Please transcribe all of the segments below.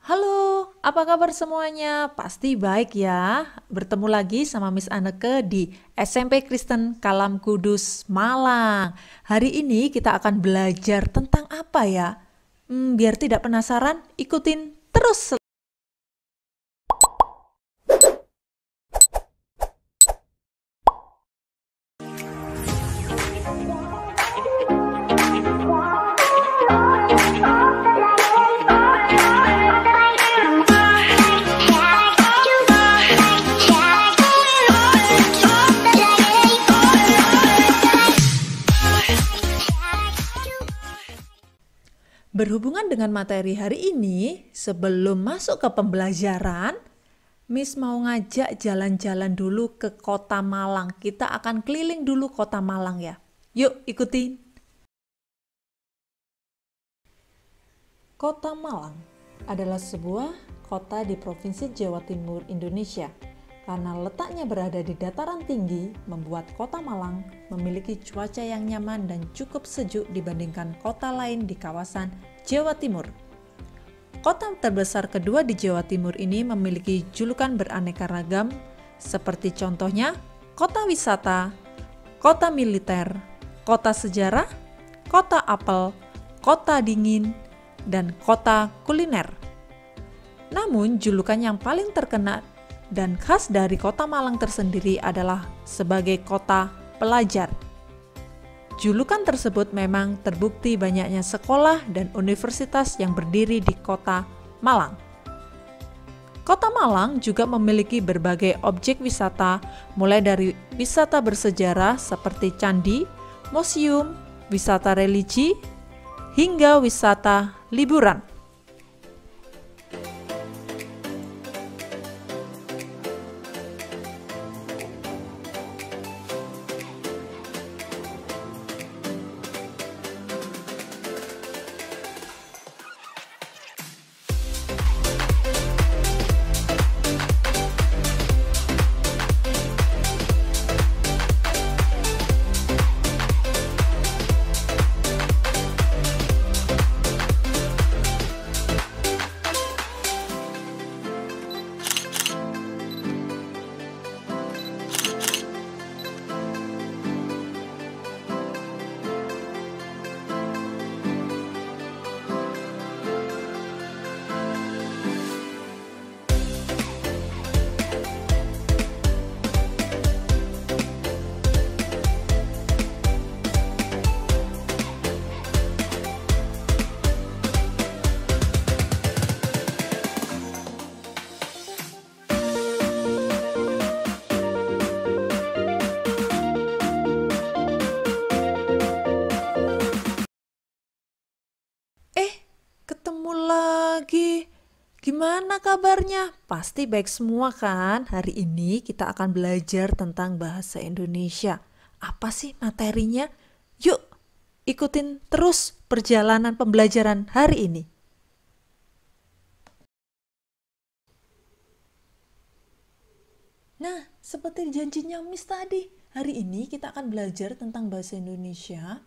Halo, apa kabar semuanya? Pasti baik ya. Bertemu lagi sama Miss Anneke di SMP Kristen Kalam Kudus, Malang. Hari ini kita akan belajar tentang apa ya? Biar tidak penasaran, ikutin terus. Berhubungan dengan materi hari ini, sebelum masuk ke pembelajaran, Miss mau ngajak jalan-jalan dulu ke Kota Malang. Kita akan keliling dulu Kota Malang ya. Yuk, ikutin. Kota Malang adalah sebuah kota di Provinsi Jawa Timur, Indonesia. Karena letaknya berada di dataran tinggi, membuat Kota Malang memiliki cuaca yang nyaman dan cukup sejuk dibandingkan kota lain di kawasan Jawa Timur. Kota terbesar kedua di Jawa Timur ini memiliki julukan beraneka ragam, seperti contohnya kota wisata, kota militer, kota sejarah, kota apel, kota dingin, dan kota kuliner. Namun, julukan yang paling terkenal dan khas dari Kota Malang tersendiri adalah sebagai kota pelajar. Julukan tersebut memang terbukti banyaknya sekolah dan universitas yang berdiri di Kota Malang. Kota Malang juga memiliki berbagai objek wisata, mulai dari wisata bersejarah seperti candi, museum, wisata religi, hingga wisata liburan. Ketemu lagi. Gimana kabarnya? Pasti baik semua kan? Hari ini kita akan belajar tentang bahasa Indonesia. Apa sih materinya? Yuk, ikutin terus perjalanan pembelajaran hari ini. Nah, seperti janjinya Miss tadi, hari ini kita akan belajar tentang bahasa Indonesia,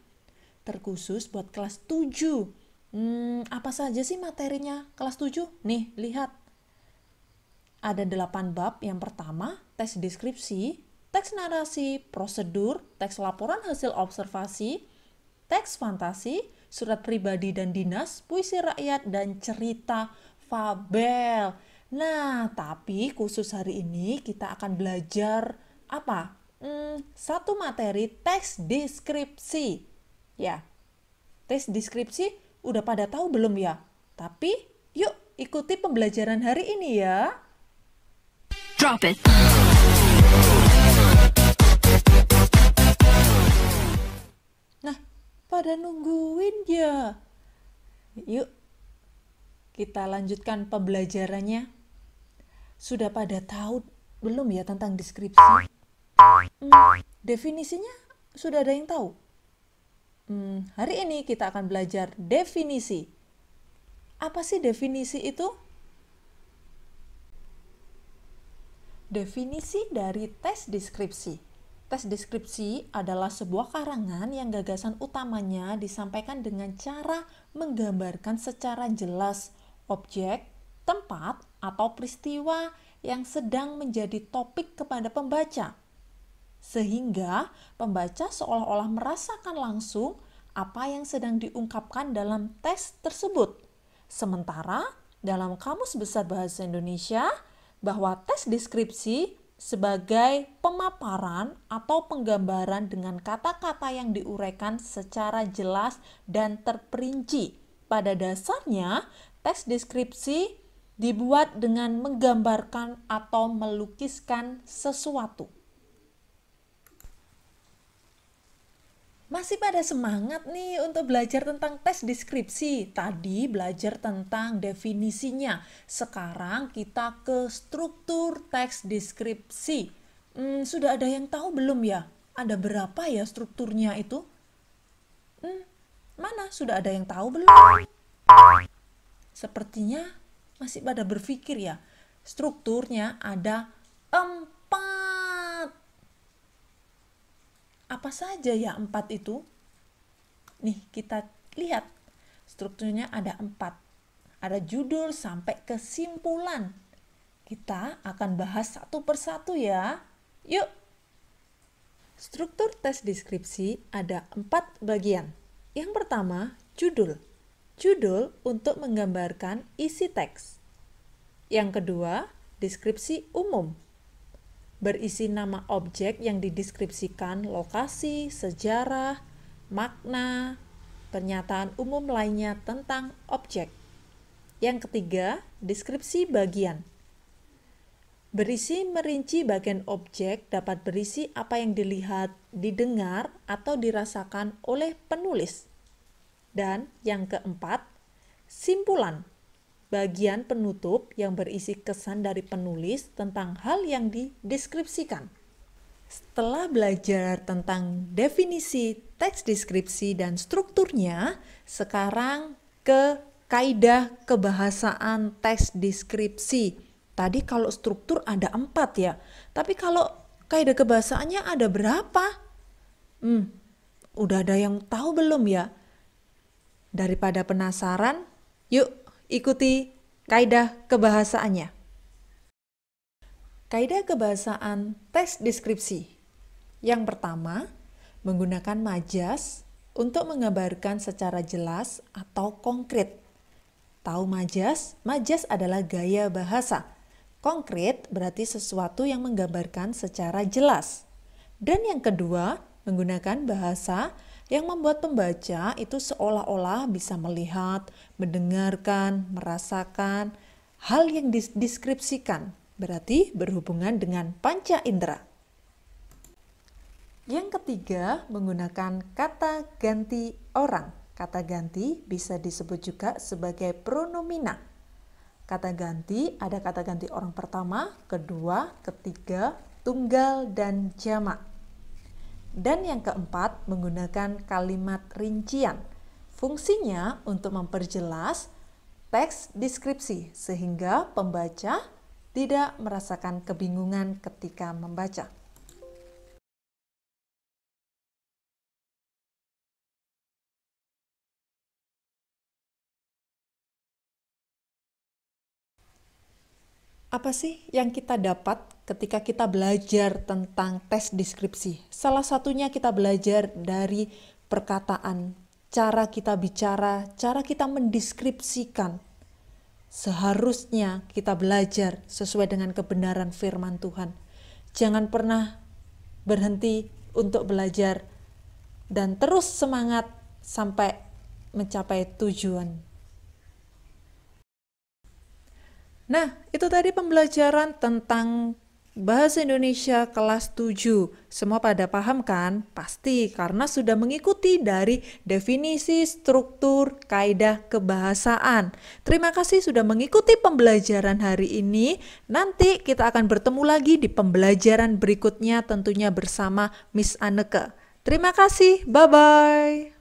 terkhusus buat kelas 7. Apa saja sih materinya kelas 7? Nih, lihat. Ada 8 bab. Yang pertama, teks deskripsi, teks narasi, prosedur, teks laporan hasil observasi, teks fantasi, surat pribadi dan dinas, puisi rakyat, dan cerita fabel. Nah, tapi khusus hari ini kita akan belajar apa? Satu materi teks deskripsi. Ya, teks deskripsi udah pada tahu belum ya? Tapi yuk ikuti pembelajaran hari ini ya. Drop it. Nah, pada nungguin ya. Yuk kita lanjutkan pembelajarannya. Sudah pada tahu belum ya tentang deskripsi? Definisinya sudah ada yang tahu? Hari ini kita akan belajar definisi. Apa sih definisi itu? Definisi dari tes deskripsi. Tes deskripsi adalah sebuah karangan yang gagasan utamanya disampaikan dengan cara menggambarkan secara jelas objek, tempat, atau peristiwa yang sedang menjadi topik kepada pembaca. Sehingga pembaca seolah-olah merasakan langsung apa yang sedang diungkapkan dalam teks tersebut. Sementara dalam Kamus Besar Bahasa Indonesia, bahwa teks deskripsi sebagai pemaparan atau penggambaran dengan kata-kata yang diuraikan secara jelas dan terperinci. Pada dasarnya, teks deskripsi dibuat dengan menggambarkan atau melukiskan sesuatu. Masih pada semangat nih untuk belajar tentang teks deskripsi? Tadi belajar tentang definisinya. Sekarang kita ke struktur teks deskripsi. Sudah ada yang tahu belum ya? Ada berapa ya strukturnya itu? Mana? Sudah ada yang tahu belum? Sepertinya masih pada berpikir ya. Strukturnya ada 4. Apa saja ya 4 itu? Nih, kita lihat. Strukturnya ada 4. Ada judul sampai kesimpulan. Kita akan bahas satu persatu ya. Yuk. Struktur teks deskripsi ada 4 bagian. Yang pertama, judul. Judul untuk menggambarkan isi teks. Yang kedua, deskripsi umum. Berisi nama objek yang dideskripsikan, lokasi, sejarah, makna, pernyataan umum lainnya tentang objek. Yang ketiga, deskripsi bagian. Berisi merinci bagian objek, dapat berisi apa yang dilihat, didengar, atau dirasakan oleh penulis. Dan yang keempat, simpulan. Bagian penutup yang berisi kesan dari penulis tentang hal yang dideskripsikan. Setelah belajar tentang definisi teks deskripsi dan strukturnya, sekarang ke kaidah kebahasaan teks deskripsi. Tadi kalau struktur ada 4 ya, tapi kalau kaidah kebahasaannya ada berapa? Udah ada yang tahu belum ya? Daripada penasaran, yuk ikuti kaidah kebahasaannya. Kaidah kebahasaan teks deskripsi. Yang pertama, menggunakan majas untuk menggambarkan secara jelas atau konkret. Tahu majas? Majas adalah gaya bahasa. Konkret berarti sesuatu yang menggambarkan secara jelas. Dan yang kedua, menggunakan bahasa yang membuat pembaca itu seolah-olah bisa melihat, mendengarkan, merasakan hal yang dideskripsikan, berarti berhubungan dengan panca indera. Yang ketiga, menggunakan kata ganti orang. Kata ganti bisa disebut juga sebagai pronomina. Kata ganti ada kata ganti orang pertama, kedua, ketiga, tunggal, dan jamak. Dan yang keempat, menggunakan kalimat rincian. Fungsinya untuk memperjelas teks deskripsi sehingga pembaca tidak merasakan kebingungan ketika membaca. Apa sih yang kita dapat ketika kita belajar tentang teks deskripsi? Salah satunya kita belajar dari perkataan, cara kita bicara, cara kita mendeskripsikan. Seharusnya kita belajar sesuai dengan kebenaran firman Tuhan. Jangan pernah berhenti untuk belajar dan terus semangat sampai mencapai tujuan. Nah, itu tadi pembelajaran tentang Bahasa Indonesia kelas 7. Semua pada paham kan? Pasti, karena sudah mengikuti dari definisi, struktur, kaidah kebahasaan. Terima kasih sudah mengikuti pembelajaran hari ini. Nanti kita akan bertemu lagi di pembelajaran berikutnya tentunya bersama Miss Anneke. Terima kasih, bye-bye.